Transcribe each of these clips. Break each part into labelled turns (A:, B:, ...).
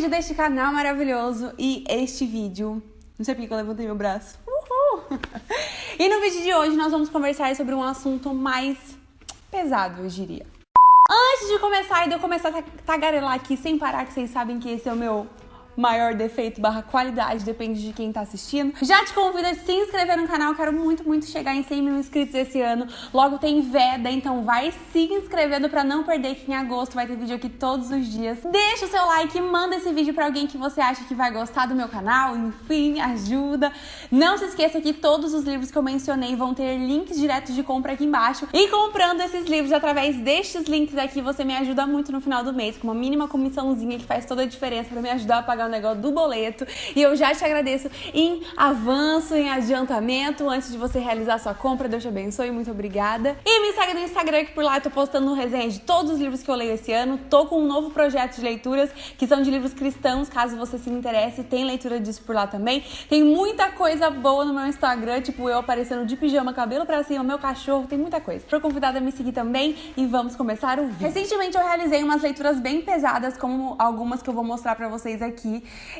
A: vídeo deste canal maravilhoso e este vídeo... Não sei porque eu levantei meu braço. Uhul! E no vídeo de hoje nós vamos conversar sobre um assunto mais pesado, eu diria. Antes de começar e de eu começar a tagarelar aqui sem parar, que vocês sabem que esse é o meu maior defeito / qualidade, depende de quem tá assistindo. Já te convido a se inscrever no canal, quero muito chegar em 100 mil inscritos esse ano. Logo tem Veda, então vai se inscrevendo pra não perder, que em agosto vai ter vídeo aqui todos os dias. Deixa o seu like, manda esse vídeo pra alguém que você acha que vai gostar do meu canal, enfim, ajuda. Não se esqueça que todos os livros que eu mencionei vão ter links diretos de compra aqui embaixo. E comprando esses livros através destes links aqui, você me ajuda muito no final do mês, com uma mínima comissãozinha que faz toda a diferença pra me ajudar a pagar o negócio do boleto. E eu já te agradeço em avanço, em adiantamento, antes de você realizar sua compra. Deus te abençoe, muito obrigada. E me segue no Instagram, que por lá eu tô postando resenha de todos os livros que eu leio esse ano. Tô com um novo projeto de leituras, que são de livros cristãos, caso você se interesse. Tem leitura disso por lá também. Tem muita coisa boa no meu Instagram, tipo eu aparecendo de pijama, cabelo pra cima, meu cachorro, tem muita coisa. Tô convidada a me seguir também e vamos começar o vídeo. Recentemente eu realizei umas leituras bem pesadas, como algumas que eu vou mostrar pra vocês aqui.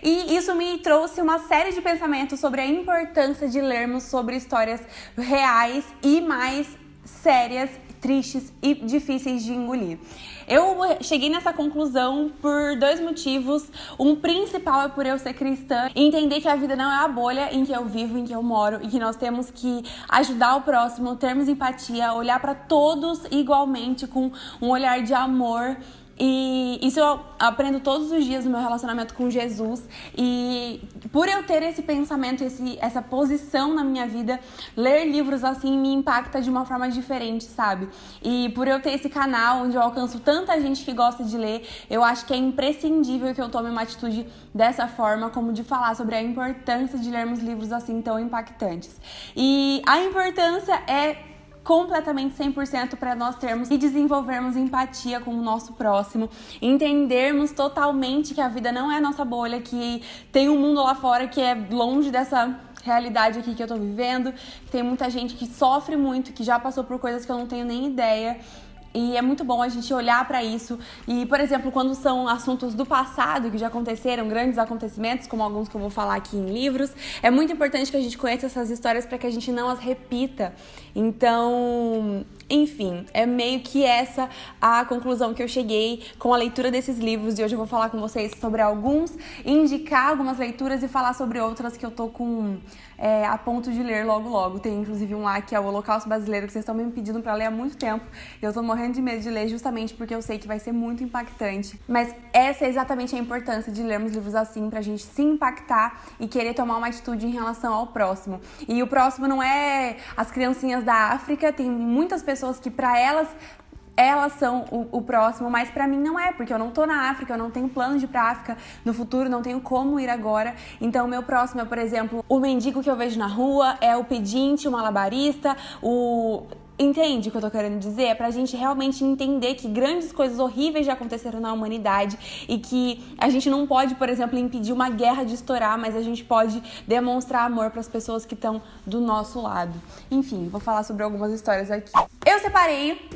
A: E isso me trouxe uma série de pensamentos sobre a importância de lermos sobre histórias reais e mais sérias, tristes e difíceis de engolir. Eu cheguei nessa conclusão por dois motivos. Um principal é por eu ser cristã e entender que a vida não é a bolha em que eu vivo, em que eu moro, e que nós temos que ajudar o próximo, termos empatia, olhar para todos igualmente com um olhar de amor. E isso eu aprendo todos os dias no meu relacionamento com Jesus. E por eu ter esse pensamento, essa posição na minha vida, ler livros assim me impacta de uma forma diferente, sabe? E por eu ter esse canal onde eu alcanço tanta gente que gosta de ler, eu acho que é imprescindível que eu tome uma atitude dessa forma, como de falar sobre a importância de lermos livros assim tão impactantes. E a importância é completamente 100% para nós termos e desenvolvermos empatia com o nosso próximo, entendermos totalmente que a vida não é a nossa bolha, que tem um mundo lá fora que é longe dessa realidade aqui que eu tô vivendo, que tem muita gente que sofre muito, que já passou por coisas que eu não tenho nem ideia. E é muito bom a gente olhar para isso. E, por exemplo, quando são assuntos do passado que já aconteceram, grandes acontecimentos, como alguns que eu vou falar aqui em livros, é muito importante que a gente conheça essas histórias para que a gente não as repita. Então, enfim, é meio que essa a conclusão que eu cheguei com a leitura desses livros. E hoje eu vou falar com vocês sobre alguns, indicar algumas leituras e falar sobre outras que eu tô a ponto de ler logo. Tem inclusive um lá que é o Holocausto Brasileiro, que vocês estão me pedindo pra ler há muito tempo. Eu tô morrendo de medo de ler justamente porque eu sei que vai ser muito impactante. Mas essa é exatamente a importância de lermos livros assim, pra gente se impactar e querer tomar uma atitude em relação ao próximo. E o próximo não é as criancinhas da África, tem muitas pessoas que pra elas são o próximo, mas pra mim não é, porque eu não tô na África, eu não tenho plano de ir pra África no futuro, não tenho como ir agora. Então o meu próximo é, por exemplo, o mendigo que eu vejo na rua, é o pedinte, o malabarista, Entende o que eu tô querendo dizer? É pra gente realmente entender que grandes coisas horríveis já aconteceram na humanidade e que a gente não pode, por exemplo, impedir uma guerra de estourar, mas a gente pode demonstrar amor pras pessoas que estão do nosso lado. Enfim, vou falar sobre algumas histórias aqui. Eu separei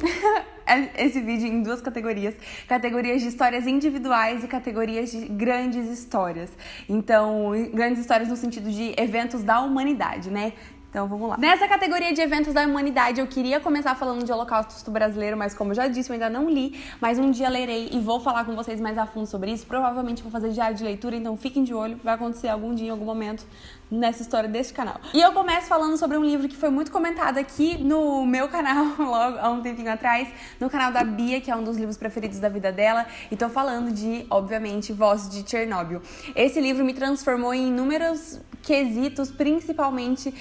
A: esse vídeo em duas categorias. Categorias de histórias individuais e categorias de grandes histórias. Então, grandes histórias no sentido de eventos da humanidade, né? Então vamos lá. Nessa categoria de eventos da humanidade, eu queria começar falando de Holocausto Brasileiro, mas como eu já disse, eu ainda não li, mas um dia lerei e vou falar com vocês mais a fundo sobre isso. Provavelmente vou fazer diário de leitura, então fiquem de olho, vai acontecer algum dia, em algum momento, nessa história deste canal. E eu começo falando sobre um livro que foi muito comentado aqui no meu canal, logo há um tempinho atrás, no canal da Bia, que é um dos livros preferidos da vida dela, e tô falando de, obviamente, Vozes de Chernobyl. Esse livro me transformou em inúmeros quesitos, principalmente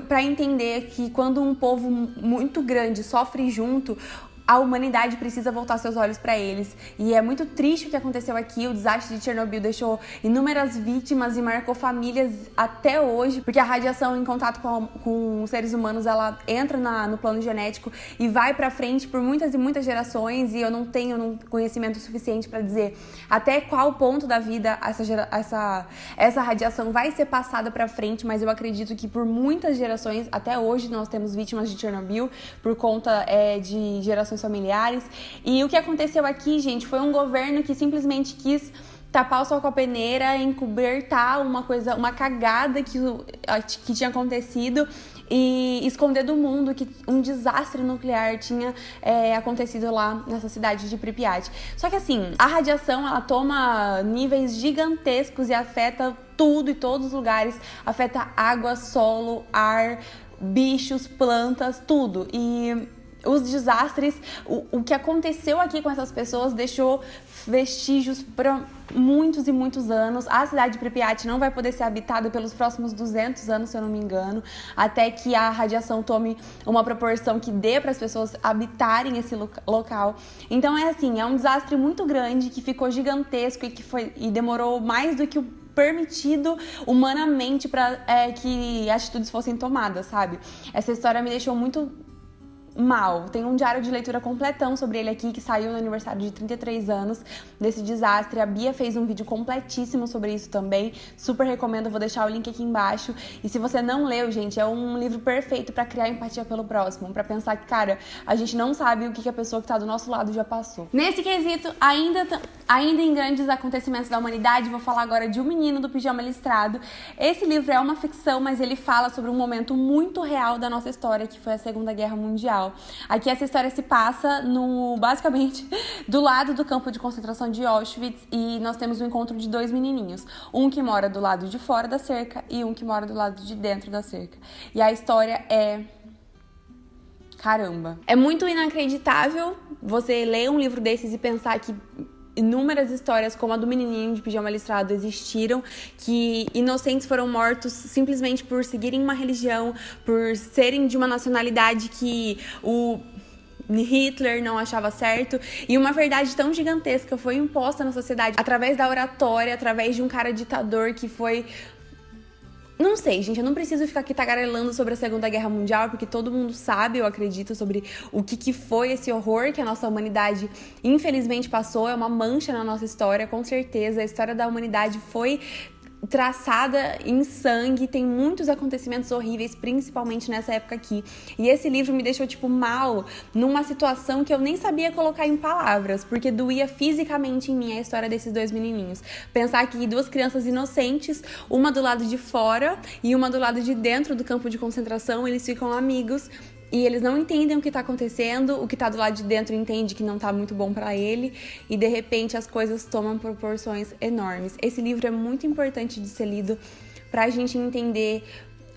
A: para entender que quando um povo muito grande sofre junto, a humanidade precisa voltar seus olhos para eles. E é muito triste o que aconteceu aqui. O desastre de Chernobyl deixou inúmeras vítimas e marcou famílias até hoje, porque a radiação em contato com os seres humanos, ela entra no plano genético e vai para frente por muitas e muitas gerações, e eu não tenho conhecimento suficiente para dizer até qual ponto da vida essa radiação vai ser passada para frente, mas eu acredito que por muitas gerações, até hoje, nós temos vítimas de Chernobyl por conta de gerações familiares. E o que aconteceu aqui, gente, foi um governo que simplesmente quis tapar o sol com a peneira, encobertar uma cagada que tinha acontecido e esconder do mundo que um desastre nuclear tinha acontecido lá nessa cidade de Pripyat. Só que assim, a radiação, ela toma níveis gigantescos e afeta tudo e todos os lugares, afeta água, solo, ar, bichos, plantas, tudo. E os desastres, o que aconteceu aqui com essas pessoas deixou vestígios para muitos e muitos anos. A cidade de Pripyat não vai poder ser habitada pelos próximos 200 anos, se eu não me engano, até que a radiação tome uma proporção que dê para as pessoas habitarem esse local. Então é assim, é um desastre muito grande que ficou gigantesco e demorou mais do que o permitido humanamente para que atitudes fossem tomadas, sabe? Essa história me deixou muito mal. Tem um diário de leitura completão sobre ele aqui, que saiu no aniversário de 33 anos desse desastre. A Bia fez um vídeo completíssimo sobre isso também. Super recomendo, vou deixar o link aqui embaixo. E se você não leu, gente, é um livro perfeito pra criar empatia pelo próximo, pra pensar que, cara, a gente não sabe o que a pessoa que tá do nosso lado já passou. Nesse quesito, ainda em grandes acontecimentos da humanidade, vou falar agora de O Menino do Pijama Listrado. Esse livro é uma ficção, mas ele fala sobre um momento muito real da nossa história, que foi a Segunda Guerra Mundial. Aqui essa história se passa basicamente do lado do campo de concentração de Auschwitz, e nós temos o encontro de dois menininhos, um que mora do lado de fora da cerca e um que mora do lado de dentro da cerca. E a história caramba, é muito inacreditável você ler um livro desses e pensar que inúmeras histórias como a do menininho de pijama listrado existiram, que inocentes foram mortos simplesmente por seguirem uma religião, por serem de uma nacionalidade que o Hitler não achava certo, e uma verdade tão gigantesca foi imposta na sociedade através da oratória, através de um cara ditador que foi... Não sei, gente, eu não preciso ficar aqui tagarelando sobre a Segunda Guerra Mundial, porque todo mundo sabe, eu acredito, sobre o que foi esse horror que a nossa humanidade infelizmente passou. É uma mancha na nossa história, com certeza. A história da humanidade foi traçada em sangue, tem muitos acontecimentos horríveis, principalmente nessa época aqui. E esse livro me deixou, mal, numa situação que eu nem sabia colocar em palavras, porque doía fisicamente em mim a história desses dois menininhos. Pensar que duas crianças inocentes, uma do lado de fora e uma do lado de dentro do campo de concentração, eles ficam amigos, e eles não entendem o que tá acontecendo, o que tá do lado de dentro entende que não tá muito bom pra ele, e de repente as coisas tomam proporções enormes. Esse livro é muito importante de ser lido pra gente entender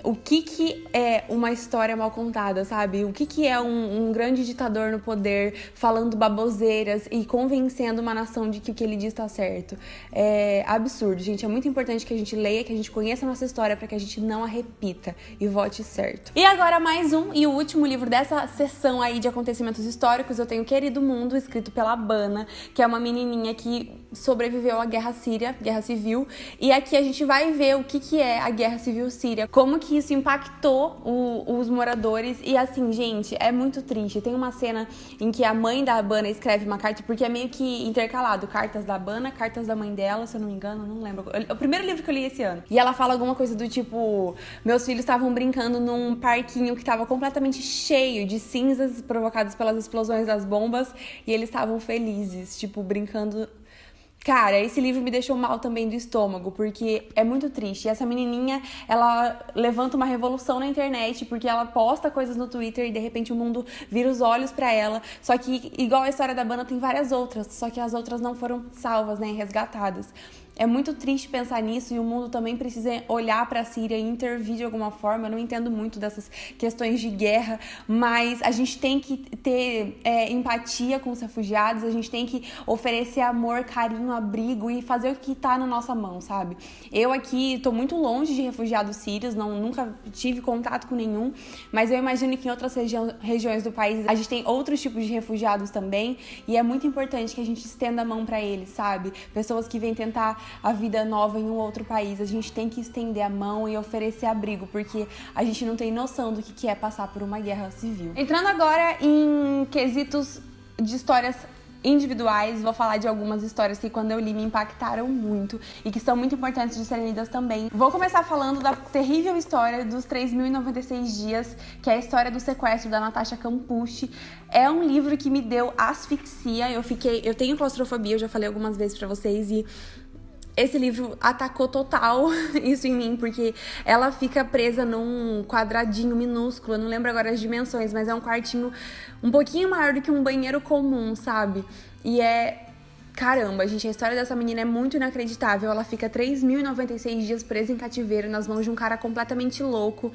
A: o que é uma história mal contada, sabe? O que é um grande ditador no poder falando baboseiras e convencendo uma nação de que o que ele diz tá certo. É absurdo, gente. É muito importante que a gente leia, que a gente conheça a nossa história para que a gente não a repita e vote certo. E agora mais um e o último livro dessa sessão aí de acontecimentos históricos. Eu tenho Querido Mundo, escrito pela Bana, que é uma menininha que sobreviveu à Guerra Síria, Guerra Civil. E aqui a gente vai ver o que é a Guerra Civil Síria, como que isso impactou os moradores. E assim, gente, é muito triste. Tem uma cena em que a mãe da Bana escreve uma carta, porque é meio que intercalado, cartas da Bana, cartas da mãe dela, se eu não me engano, não lembro. É o primeiro livro que eu li esse ano. E ela fala alguma coisa do tipo: meus filhos estavam brincando num parquinho que estava completamente cheio de cinzas provocadas pelas explosões das bombas, e eles estavam felizes, brincando. Cara, esse livro me deixou mal também do estômago, porque é muito triste. E essa menininha, ela levanta uma revolução na internet, porque ela posta coisas no Twitter e de repente o mundo vira os olhos pra ela. Só que, igual a história da Bana, tem várias outras, só que as outras não foram salvas, né, resgatadas. É muito triste pensar nisso, e o mundo também precisa olhar para a Síria e intervir de alguma forma. Eu não entendo muito dessas questões de guerra, mas a gente tem que ter empatia com os refugiados, a gente tem que oferecer amor, carinho, abrigo e fazer o que tá na nossa mão, sabe? Eu aqui tô muito longe de refugiados sírios, nunca tive contato com nenhum, mas eu imagino que em outras regiões do país a gente tem outros tipos de refugiados também, e é muito importante que a gente estenda a mão para eles, sabe? Pessoas que vêm tentar a vida nova em um outro país, a gente tem que estender a mão e oferecer abrigo, porque a gente não tem noção do que é passar por uma guerra civil. Entrando agora em quesitos de histórias individuais, vou falar de algumas histórias que quando eu li me impactaram muito e que são muito importantes de serem lidas também. Vou começar falando da terrível história dos 3.096 dias, que é a história do sequestro da Natasha Campucci. É um livro que me deu asfixia, eu tenho claustrofobia, eu já falei algumas vezes pra vocês, e esse livro atacou total isso em mim, porque ela fica presa num quadradinho minúsculo, eu não lembro agora as dimensões, mas é um quartinho um pouquinho maior do que um banheiro comum, sabe? E caramba, gente, a história dessa menina é muito inacreditável. Ela fica 3.096 dias presa em cativeiro nas mãos de um cara completamente louco.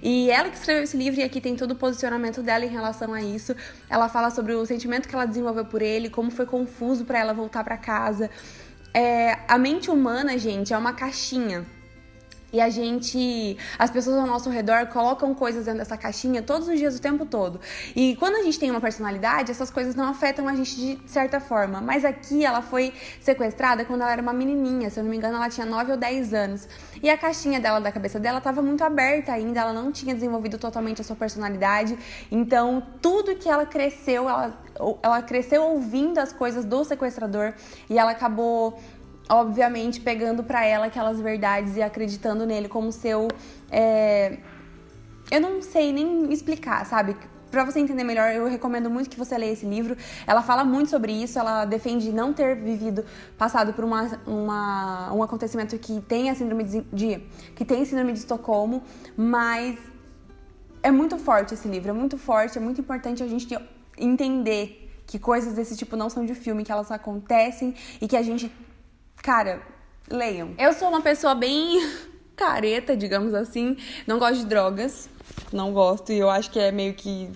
A: E ela que escreveu esse livro, e aqui tem todo o posicionamento dela em relação a isso. Ela fala sobre o sentimento que ela desenvolveu por ele, como foi confuso pra ela voltar pra casa. A mente humana, gente, é uma caixinha. E as pessoas ao nosso redor colocam coisas dentro dessa caixinha todos os dias, o tempo todo. E quando a gente tem uma personalidade, essas coisas não afetam a gente de certa forma. Mas aqui ela foi sequestrada quando ela era uma menininha, se eu não me engano ela tinha 9 ou 10 anos. E a caixinha dela, da cabeça dela, estava muito aberta ainda, ela não tinha desenvolvido totalmente a sua personalidade. Então tudo que ela cresceu, ela cresceu ouvindo as coisas do sequestrador e ela acabou, obviamente, pegando pra ela aquelas verdades e acreditando nele como seu... Eu não sei nem explicar, sabe? Pra você entender melhor, eu recomendo muito que você leia esse livro. Ela fala muito sobre isso, ela defende não ter passado por um acontecimento que tem a síndrome de Estocolmo, mas é muito forte esse livro, é muito forte, é muito importante a gente entender que coisas desse tipo não são de filme, que elas acontecem e que a gente... Cara, leiam. Eu sou uma pessoa bem careta, digamos assim. Não gosto de drogas. Não gosto. E eu acho que é meio que...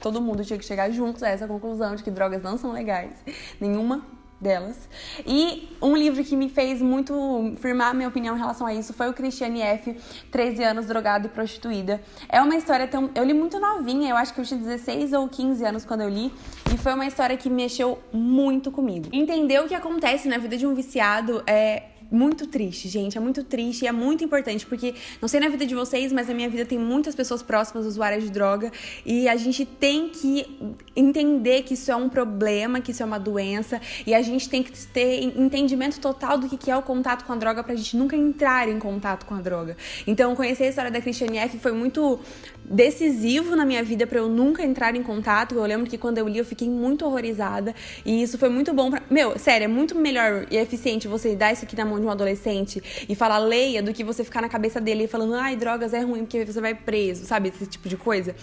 A: todo mundo tinha que chegar juntos a essa conclusão de que drogas não são legais. Nenhuma delas. E um livro que me fez muito firmar a minha opinião em relação a isso foi o Christiane F., 13 anos, drogada e prostituída. É uma história tão... Eu li muito novinha, eu acho que eu tinha 16 ou 15 anos quando eu li. E foi uma história que mexeu muito comigo. Entender o que acontece na vida de um viciado é muito triste, gente, é muito triste e é muito importante, porque não sei na vida de vocês, mas na minha vida tem muitas pessoas próximas usuárias de droga e a gente tem que entender que isso é um problema, que isso é uma doença e a gente tem que ter entendimento total do que é o contato com a droga pra gente nunca entrar em contato com a droga. Então, conhecer a história da Christiane F. foi muito decisivo na minha vida pra eu nunca entrar em contato. Eu lembro que quando eu li eu fiquei muito horrorizada e isso foi muito bom pra... Meu, sério, é muito melhor e eficiente você dar isso aqui na mão de um adolescente e falar leia do que você ficar na cabeça dele falando ai, drogas é ruim porque você vai preso, sabe? Esse tipo de coisa.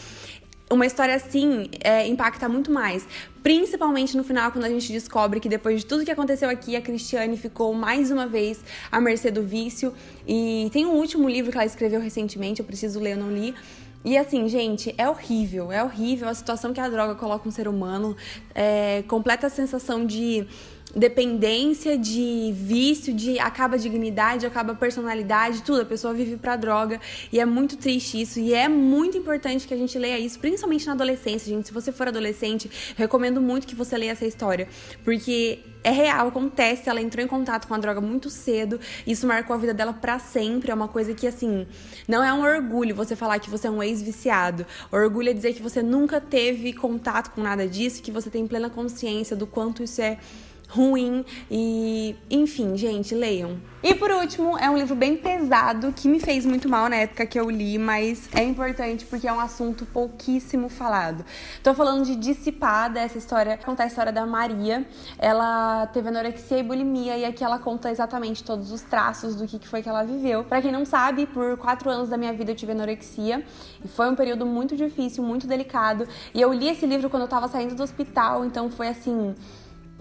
A: Uma história assim impacta muito mais. Principalmente no final, quando a gente descobre que depois de tudo que aconteceu aqui, a Christiane ficou mais uma vez à mercê do vício. E tem um último livro que ela escreveu recentemente, eu preciso ler, eu não li. E assim, gente, é horrível a situação que a droga coloca um ser humano. Completa sensação de dependência, de vício, acaba a dignidade, acaba a personalidade, tudo. A pessoa vive pra droga e é muito triste isso. E é muito importante que a gente leia isso, principalmente na adolescência, gente. Se você for adolescente, recomendo muito que você leia essa história, porque é real, acontece, ela entrou em contato com a droga muito cedo, isso marcou a vida dela pra sempre, é uma coisa que, assim, não é um orgulho você falar que você é um ex-viciado, orgulho é dizer que você nunca teve contato com nada disso, que você tem plena consciência do quanto isso é ruim e, enfim, gente, leiam. E por último, é um livro bem pesado, que me fez muito mal na época que eu li, mas é importante porque é um assunto pouquíssimo falado. Tô falando de Dissipada, essa história, conta a história da Maria. Ela teve anorexia e bulimia e aqui ela conta exatamente todos os traços do que foi que ela viveu. Pra quem não sabe, por 4 anos da minha vida eu tive anorexia e foi um período muito difícil, muito delicado. E eu li esse livro quando eu tava saindo do hospital, então foi assim...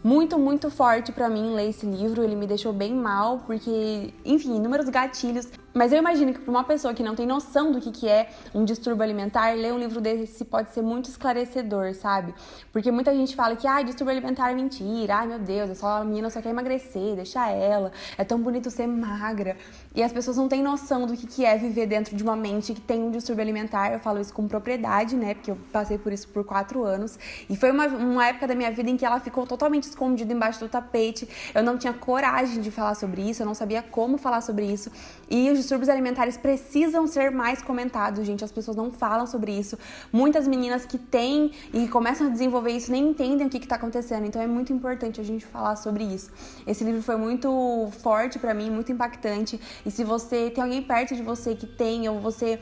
A: muito, muito forte pra mim ler esse livro, ele me deixou bem mal, porque, enfim, inúmeros gatilhos. Mas eu imagino que pra uma pessoa que não tem noção do que é um distúrbio alimentar, ler um livro desse pode ser muito esclarecedor, sabe? Porque muita gente fala que, distúrbio alimentar é mentira, ai meu Deus, é só a menina só quer emagrecer, deixa ela, é tão bonito ser magra. E as pessoas não têm noção do que é viver dentro de uma mente que tem um distúrbio alimentar. Eu falo isso com propriedade, né? Porque eu passei por isso por 4 anos. E foi uma época da minha vida em que ela ficou totalmente escondida embaixo do tapete. Eu não tinha coragem de falar sobre isso, eu não sabia como falar sobre isso. E os distúrbios alimentares precisam ser mais comentados, gente. As pessoas não falam sobre isso. Muitas meninas que têm e começam a desenvolver isso nem entendem o que tá acontecendo. Então é muito importante a gente falar sobre isso. Esse livro foi muito forte pra mim, muito impactante. E se você tem alguém perto de você que tem, ou você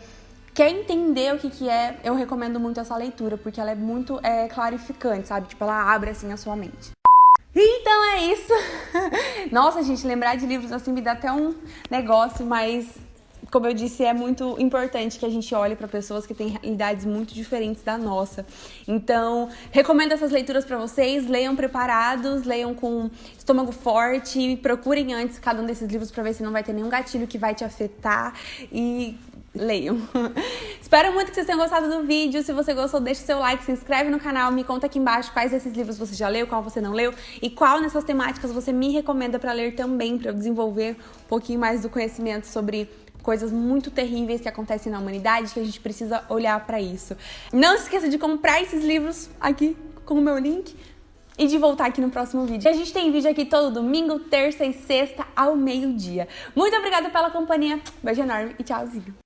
A: quer entender o que é, eu recomendo muito essa leitura, porque ela é muito clarificante, sabe? Tipo, ela abre assim a sua mente. Então é isso. Nossa, gente, lembrar de livros assim me dá até um negócio, mas como eu disse, é muito importante que a gente olhe para pessoas que têm realidades muito diferentes da nossa. Então, recomendo essas leituras para vocês. Leiam preparados, leiam com estômago forte, procurem antes cada um desses livros para ver se não vai ter nenhum gatilho que vai te afetar e leiam. Espero muito que vocês tenham gostado do vídeo. Se você gostou, deixa o seu like, se inscreve no canal, me conta aqui embaixo quais desses livros você já leu, qual você não leu e qual nessas temáticas você me recomenda para ler também, para eu desenvolver um pouquinho mais do conhecimento sobre coisas muito terríveis que acontecem na humanidade, que a gente precisa olhar para isso. Não se esqueça de comprar esses livros aqui com o meu link e de voltar aqui no próximo vídeo. A gente tem vídeo aqui todo domingo, terça e sexta ao meio-dia. Muito obrigada pela companhia, beijo enorme e tchauzinho.